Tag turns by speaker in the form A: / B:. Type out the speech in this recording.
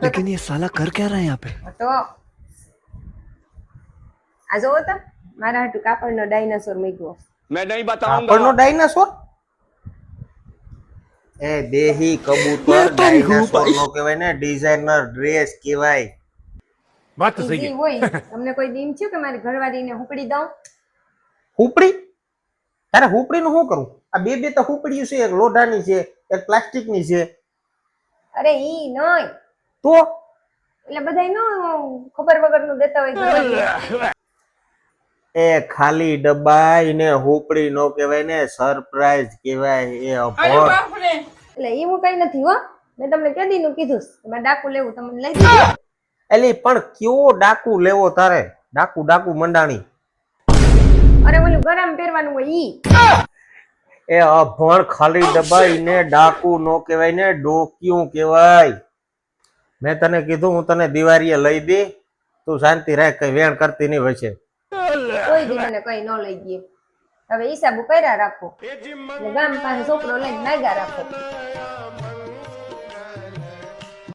A: लेकिन ये साला कर क्या रहा है यहाँ पे?
B: તો આ જોવો તો મારા હાટુ કાપડનો ડાયનાસોર મૂક્યો.
C: मैं नहीं
D: કાપડનો
C: बताऊंगा.
D: ડાયનાસોર? એ દેહી કબૂતર ડાયનાસોર નો કહેવાય ને, ડિઝાઇનર ડ્રેસ કહેવાય.
E: बात तो सही
B: ઈઝી
E: है.
B: હોય. તમને કોઈ દીમ થયું કે મારી ઘરવાળીને હુકડી દઉં?
D: હુપડી? તારે હુપડીનું શું કરું? આ બે બે તો હુપડીયું છે, એક લોઢાની છે, એક પ્લાસ્ટિકની છે.
B: અરે ઈ નહીં,
D: તો
B: એટલે બધાય નો ખબર વગરનું દેતા હોય ઘરવાળી.
D: એ ખાલી ડબ્બાઈને હુપડી નો કહેવાય ને, સરપ્રાઈઝ કહેવાય. એ અભણ.
B: એટલે ઈ હું કઈ નથી હો. મેં તમને કેદીનું કીધું છે કે મારે ડાકુ લેવું, તમને લઈ દીધું.
D: એલી પણ કયો ડાકુ લેવો તારે? ડાકુ ડાકુ મંડાણી.
B: અરે ઓલું ગરમ પહેરવાનું હોય ઈ.
D: એ અભણ ખાલી ડબ્બાઈને ડાકુ નો કહેવાય ને, ડોક્યું કહેવાય. મેં તને કીધું હું તને દિવાળીએ લઈ દે, તું શાંતિ રાખ, કઈ વેણ કરતી નહીં વચ્ચે.
B: કોઈ દી મને કઈ ન લઈ દે. હવે હિસાબુ કર્યા રાખો, એટલે ગામ પાસે છોકરો લઈને નાગ્યા રાખો.